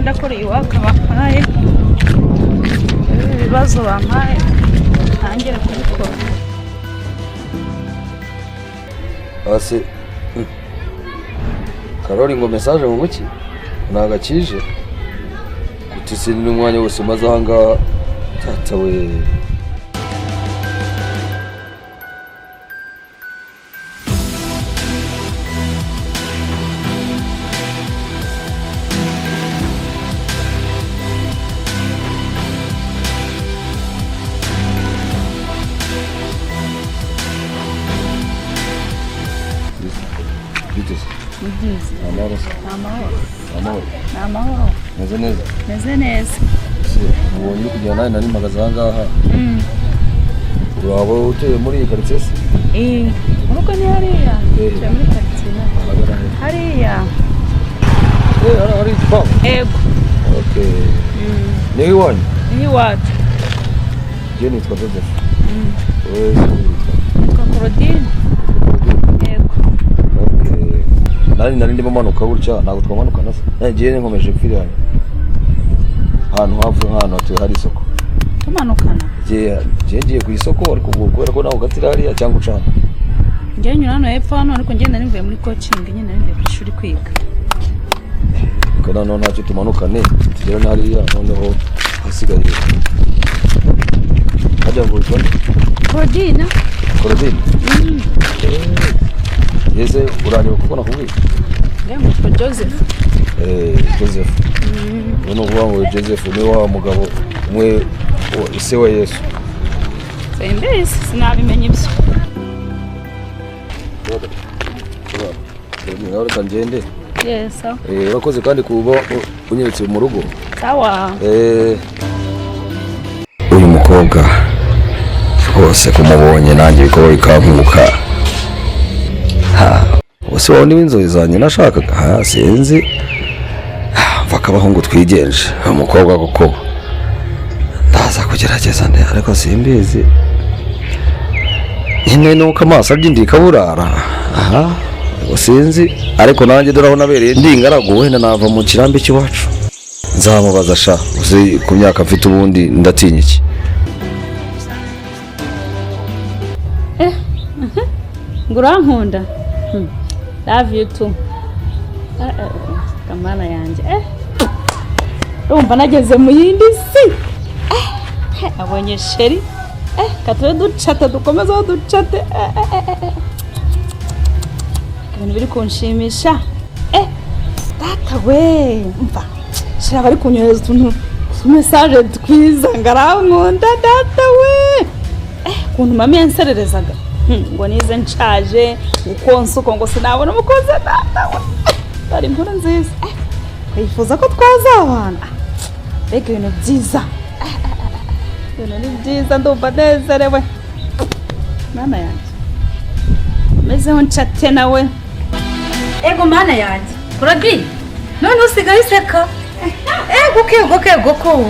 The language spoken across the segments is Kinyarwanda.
ndakora iwaka bampaye ibibazo bampaye ntangire kubikora ase Karori ngo message mu muki nagakije utisi n'umwanya wose maze ahanga tatawe Amahoro. Meze neza. Ubonye kujyana nani magazanga aha. Uraba uteye muri quartier se? Uruko ni hariya. Tuje muri quartier. Hariya. Hari ikipa. Ego. Okay. Ni iwanyu? Ni iwacu. Je nitwa Joseph. Nitwa Claudine. Ego. Nari ndimo manuka gutya ntabwo twamanuka nasa nagiye nkomeje kwiri hano ahantu havuye hano atuye hari isoko tumanukana ngiye ku isoko ariko kubera ko naho gatira hariya cyangwa ucana ngiye nyura hano hepfo hano ariko ngenda nivuye muri coaching nyine nari ku ishuri kwiga kana none ntacyo tumanukane tugera hariya noneho hasigaye hajya ngo utonde Claudine Yese uraniwe kuko nakubwiye ngira Joseph Joseph uno ngo Joseph ni wa mugabo umwe ise wa Yesu Sembese sinabimenye ibyo Ngaro kangende Yesa urakoze kandi kuba unyeretse mu rugo sawa uyu mukobwa rwose kumubonye nanjye biko bikankuka bose wawe niwe inzozi zanjye nashakaga sinzi mva akabahungu twigenje umukobwa kuko ndaza kugerageza nde ariko simbizi nyine nuko amaso abyindika burara sinzi ariko nanjye dore aho nabereye ndingaragu wenda nava mu kirambi cy'iwacu nzamubaza sha uzi ku myaka mfite ubundi ndatinya iki ngurankunda love you too kamana yanjye urumva nageze mu yindi si abonye sheri katwe ducata dukomeza ducate ibintu biri kunshimisha data we mva shira bari kunyohereza utuntu message twiza ngarankunda data we kuntu mami yansererezaga ngo nize nshaje ukonse uko ngo sinabona umukozi data we bari inkuru nziza yifuza ko twazabana reka ibintu byiza ibintu ni byiza ndumva nezerewe mama yanjye mezeho ncate nawe ego mana yanjye Claudine none usigaye useka ego ko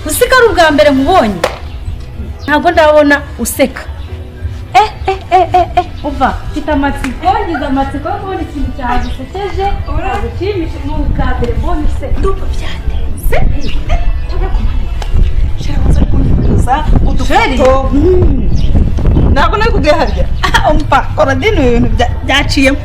usigara ubwa mbere nkubonye ntabwo ndabona useka uva mfite amatsiko ngize amatsiko yo kubona ikintu cyagusekeje agushimishe n'ubwa telefone se ndumva byatenze tujya kumara shaka zo kunyuza udufoto ntabwo nari kugiye harya umpa Claudine ibintu byaciyemo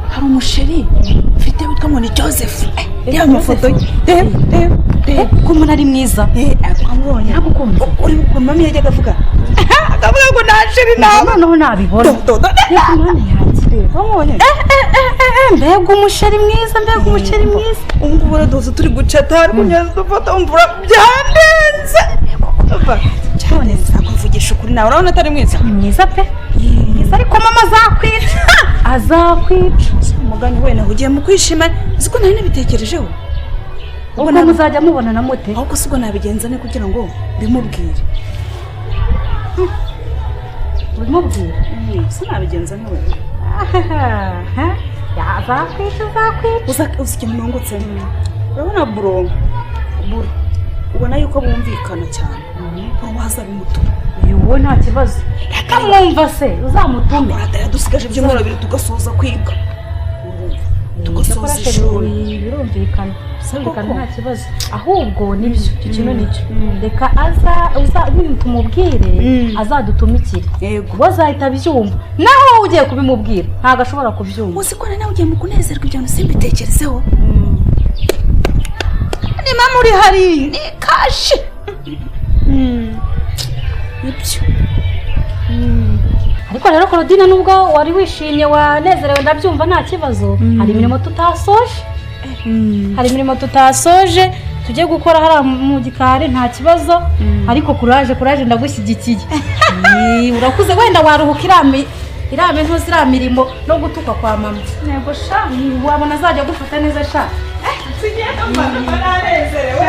hari umusheri mfite witwa ngo ni Joseph reba amafoto ye ko umuntu ari mwiza twamubonye ntagukunze uri ku mami yajyaga avuga akavuga ngo nashiri nawe noneho nabibona mana yanjye wamubonye mbega umusheri mwiza ubu uradoze turi gucata ari kunyuza udufoto umvura byandenze cyane zakuvugisha ukuri nawe urabona atari mwiza pe mwiza ariko mama azakwica umugani wenda ugiye mu kwishima ziko nari nabitekerejeho ubwo muzajya mubonana mute ahubwo sibwo nabigenza ne kugira ngo bimubwire sinabigenza nawe azakwica uzi ikintu nungutse urabona buro ubona yuko bumvikana cyane waza bimutuma wowe nta kibazo akamwumva se uzamutume dusigaje ibyumweru 2 tugasoza kwiga tugasoza ishuri birumvikana sabikana nta kibazo ahubwo nibyo ikintu nicyo reka tumubwire azadutumikire yego bazahita byumva naho wowe ugiye kubimubwira ntago ashobora kubyumva uzi ko nawe ugiye mu kunezerwa ibyo simbitekerezeho ni mama uri hari ni kashi nibyo ariko rero Claudine nubwo wari wishimye wanezerewe ndabyumva nta kibazo hari imirimo tutasoje tujye gukora hari mu gikari nta kibazo ariko kuraje ndagushyigikiye urakuze wenda waruhuka irame ntuzira mirimo no gutuka kwa mama nego sha wabona azajya gufata neza sha tugenda mama nanezerewe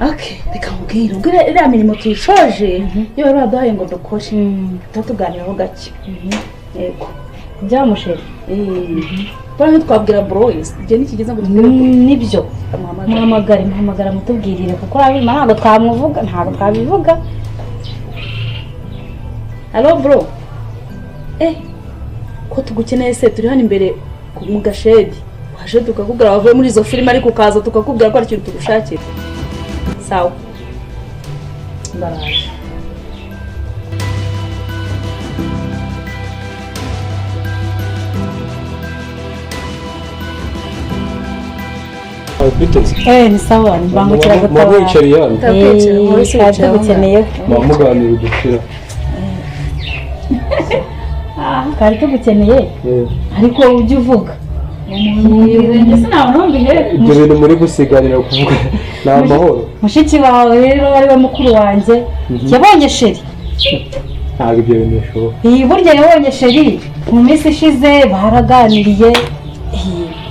Okay, reka mubwire ubwo iriya mirimo tuyishoje iyo bari baduhaye ngo dukore tutuganiraho gake yego byamusheri bora twabwira Broyes igihe nikigeze ngo nibyo muhamagara mutubwirire kuko abima ntabwo twabivuga Allo bro ko tugukeneye se turi hano imbere mu gashedi waje tukakubwira wavuye muri izo filime ariko ukaza tukakubwira ko ari ikintu tugushakira sawa baraje ni sawa mbangukira gutaha mwabicariye hano tugukeneye mwamuganira udukira kari tugukeneye ariko ujye uvuga ibyo bintu muri gusiganira kuvuga ni amahoro mushiki wawe rero ari we mukuru wanjye yabonye sheri ntabwo ibyo bintu bishoboka burya yabonye sheri mu minsi ishize baraganiriye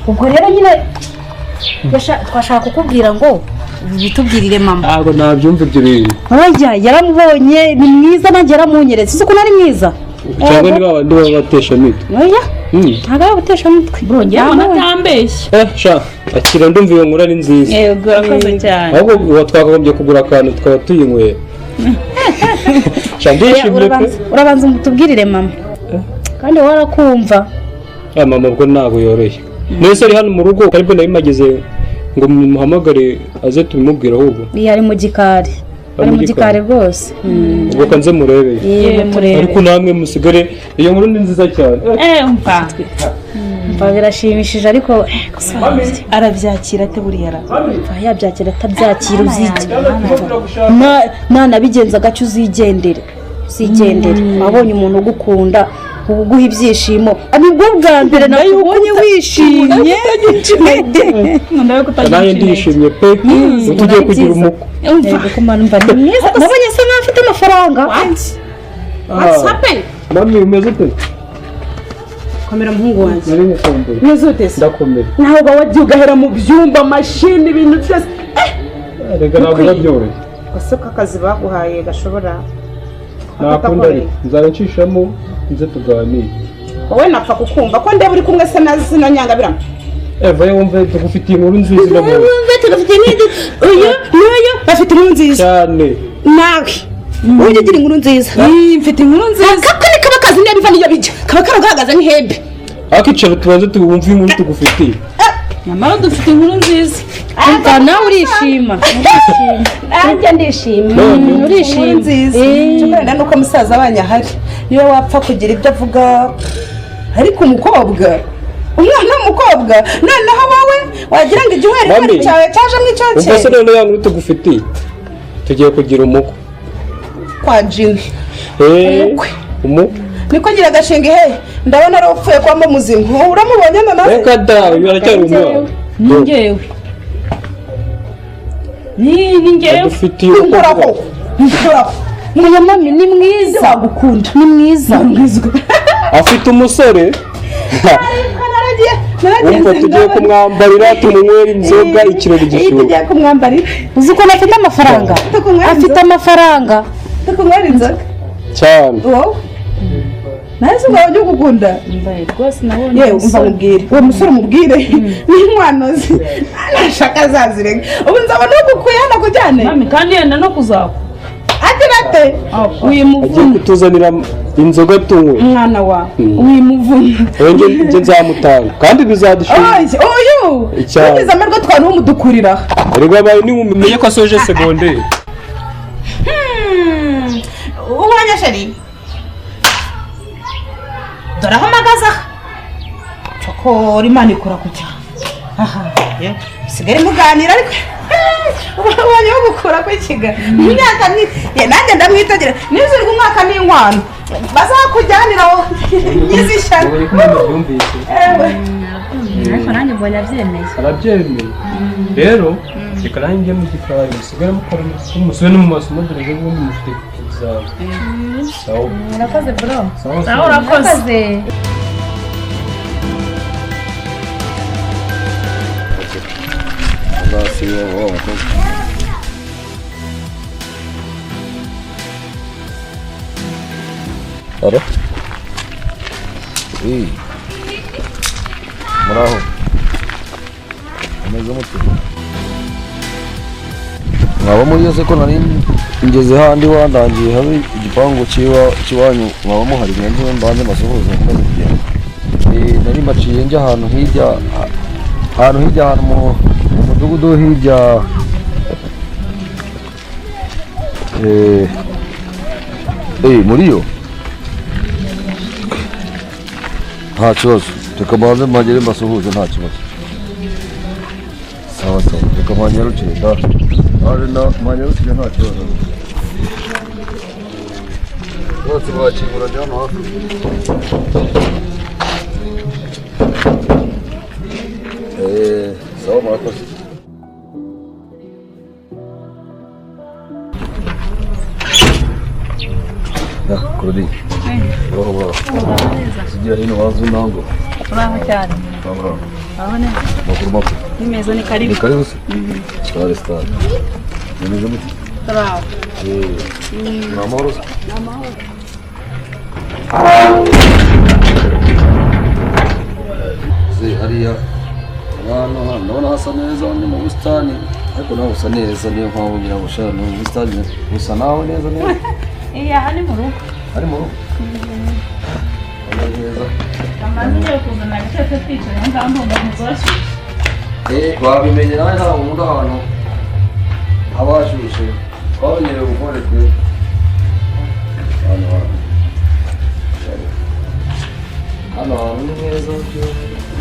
ubwo rero nyine twashaka kukubwira ngo bitubwirire mama ntabwo nabyumva ibyo bintu yaramubonye ni mwiza nanjye yaramunyeretse uzi ko nari mwiza cyangwa niba abandi baba batesha mitwe ntabwo ari gutesha umutwe burongera atambeshye sha akira ndumva iyo nkuru ari nziza yego urakoze cyane ahubwo uwo twakagombye kugura akantu tukaba tuyinywera sha ndishimye pe urabanza umutubwirire mama kandi warakumva mama ubwo ntabwo yoroshye mwese ari hano mu rugo ariko nabimageze ngo muhamagare aze tubimubwire ahubwo ari mu gikari ari mu gikari rwose ubwo kanze murebe ariko namwe musigare iyo nkuru ni nziza cyane mva birashimishije ariko arabyakira ate buriya yabyakira atabyakira uzijya nanabigenza gake uzigendere wabonye umuntu ugukunda uguha ibyishimo nibwo bwa mbere nakubonye wishimye nawe ndishimye pe tugiye kugira umuko nabonye se nawe afite amafaranga mami umeze ute komera muhungu wanjye nari mukumbuye umeze ute se ndakomera ntabwo wagiye ugahera mu byumba mashini ibintu byose reka ntabwo babyoroshye gusa ko akazi baguhaye gashobora nakunda nzaba nshishamo nze tuganire wowe napfa kukumva ko ndeba uri kumwe se na zino nyangabirama vayo wumve tugufitiye inkuru nziza iramuha uyu bafite inkuru nziza cyane nawe ujye ugira inkuru nziza mfite inkuru nziza kakari kaba kazi niba biva niyo bijya kaba karagahagaze n'ihembe akicaro tubanze tuwumve inkuru tugufitiye nyamara dufite inkuru nziza nawe urishima nanjye ndishima urishima wenda nuko musaza wanyu ahari niwe wapfa kugira ibyo avuga ariko umukobwa umwana w'umukobwa noneho wowe wagira ngo igihweri cyawe cyajemo icyokere ubwo se rero ya nkuru tugufitiye tugiye kugira umuko kwa jini umuko niko ngira agashinga ihe ndabona ari upfuye kwamo muzima uramubonye noneho reka da uyu aracyari umwana ni njyewe ni njyewe dufitiye ukoraho uyu mami ni mwiza wagukunda ni mwiza afite umusore umva tugiye kumwambarira tumunywera inzoga ikirori gishyushye tugiye kumwambarira uzi ko afite amafaranga afite amafaranga tukunywera inzoga cyane wowe nawe se ubwo wajya ugukunda rwose nabonye yewe umva mubwire uwo musore umubwire n'inkwanozi nashaka azazirega ubu nzabona ugukuye hano kujyane mami kandi yenda no kuzakwa agira ati ate agiye wimuvuna kutuzanira inzoga tunywe umwana wa wimuvuna njye nzamutanga kandi bizadushimisha uyu ugize amarwa twari umudukurira Rwabaye ni umenye ko asoje segonderi ubonye sheri dore aho mpagaze cokora imana ikora ku cyane aha usigaye muganira ariko ubonye wo gukura ku kiga imyaka nanjye ndamwitagira nizirwa umwaka n'inkwano bazakujyanira nyizishyana ariko nanjye mbonye abyemeye arabyemeye rero reka nanjye mu gikari musigare mukora umusore no mu masomo dore ngo mufite examen sawa murakoze bro sawa urakoze Alo? Oui. Muraho. Ameze mute? Mwaba muriyo ko nari ngeze handi wandangiye habe igipangu kiwanyu mwaba muhari ngiye mbanze masohoza maze kugenda. Nari maciye njya ahantu hirya mu mudugudu hirya muriyo nta kibazo reka mbanze mpagere mbasuhuze nta kibazo sawa reka mpanyarukire mpanyarukire nta kibazo bose bakinguranye hano hafi sawa murakoze Kurudi. Uraho. Sigira hino wazo nango. uraho cyane Uraho. aho neza Makuru. nimeze ni karibu Ni karibu se? Stare stare. Nimeze muti. uraho Namahoro. Hariya hano ndabona hasa neza ni mu busitani ariko nawe usa neza niyo mpamvu ngira ngo ushaka mu busitani usa nawe neza aha ni mu rugo ari mu rugo neza amazi yo kuzana agatete twicaye ngaho ndumva muzashyushye twabimenye nawe nta wundi ahantu haba hashyushye twamenyereye gukora twe hano hantu ni heza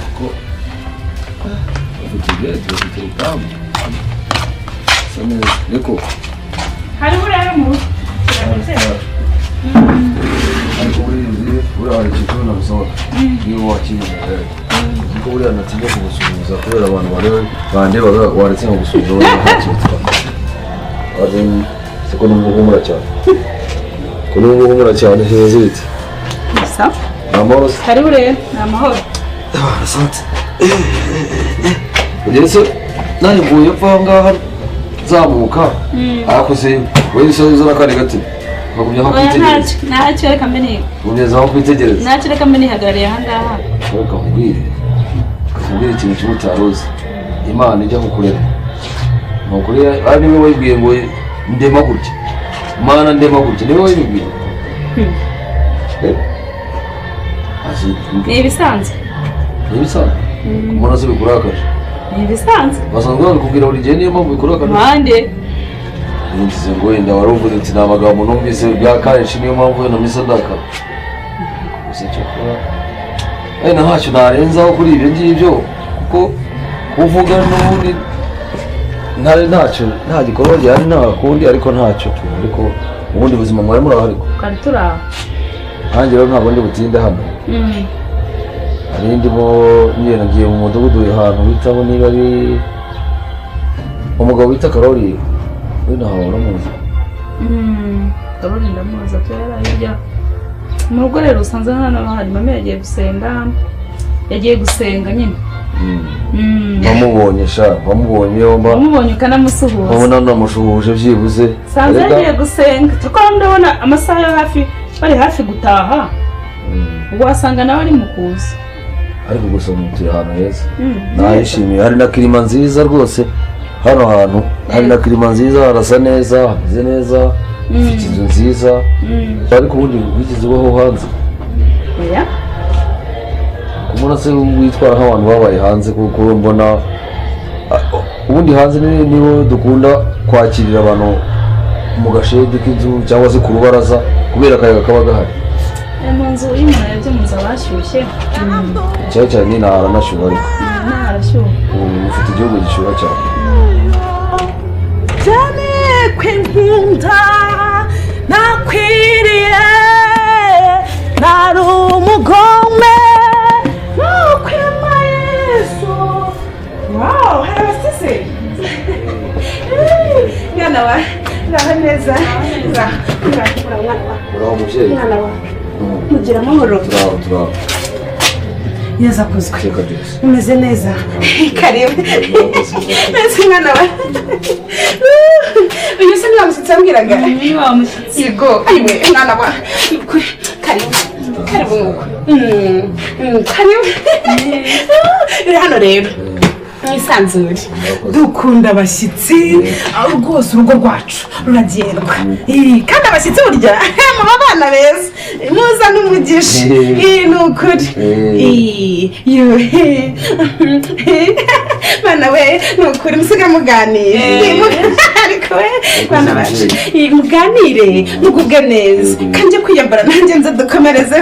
kuko bafite ibyerekezo bafite urupangu bisa neza niko hariho rero mu rugo ariko buriya hari ikintu nagusohoka niba wakinnye kuko buriya natinya kugusuhuza kubera abantu bandebaga waretse nko gusuhuza buriya nta kintu twari siko numva uhumura cyane ko numva uhumura cyane heza ibiti gusa ni amahoro se hariho rero ni amahoro asante ugeze nanjye mvuye epfo aho ngaho zamuka ariko se wowe isa uzana akandi gati bagumye aho kwitegereza ntacyo reka mbe niga ugeze aho kwitegereza ntacyo reka mbe nihagarariye aha ngaha reka nkubwire ikintu kimwe utaruzi imana ijya kukurera nukuri ari niwe wayibwiye ngo ndema gutya mana ndema gutya niwe wayibwiye ni ibisanzwe ni ibisanzwe umuntu azi bikurakaje ni ibisanzwe basanzwe babikubwira buri gihe niyo mpamvu bikurakaje mpande ntizize ngo wenda wari uvuze ati ni amagambo numvise bya kenshi niyo mpamvu wenda mpise ndaka gusa cyo kuba wenda ntacyo narenzaho kuri ibyo ngibyo kuko kuvuga n'ubundi ntacyo nta gikorwa gihari nta kundi ariko ntacyo ariko ubundi buzima mwari muraho ariko twari turi aho nanjye rero ntabwo ndi butinde hano hari ndimo ngenda ngiye mu mudugudu ahantu bitaho niba ari umugabo wita Karoli we ntaho uramuzi Karoli ndamuzi atera hirya mu rugo rero usanze hano hari mama yagiye gusenga nyine wamubonye wamubonye yomba wamubonye ukanamusuhuza wabona namushuhuje byibuze sanze yagiye gusenga kuko ndabona amasaha yo hafi bari hafi gutaha wasanga nawe ari mu kuza ariko gusa mutuye ahantu heza nayishimiye hari na kirima nziza rwose hano hantu hari na kirima nziza harasa neza hameze neza ufite inzu nziza ariko ubundi wigeze ubaho hanze oya kubona se witwara nk'abantu babaye hanze kuko mbona ubundi hanze niho dukunda kwakirira abantu mu gashedi k'inzu cyangwa se ku rubaraza kubera akayaga kaba gahari mu nzu y'umuntu yaje mu nzu abashyushye cyane cyane ntaranashyuha ariko ntarashyuha ufite igihugu gishyuha cyane cyane kwinkunda nakwiriye nari umugome nukwima Yesu wow harasise mwana wa ngaho neza uraho mubyeyi mwana wa mugira amahoro turaho yeza kuzwe reka byose umeze neza karibu neza mwana wa uyu se niba musitsi ambwiraga niba musitsi yego ayiwe mwana wa karibu karibu nguko karibu uri hano rero mwisanzure dukunda abashyitsi rwose urugo rwacu ruragendwa kandi abashyitsi burya muba abana beza muza n'umugisha ni ukuri bana we ni ukuri musiga muganire ariko we bana bacu muganire mugubwe neza kandi kwiyambara nanjye nza dukomereze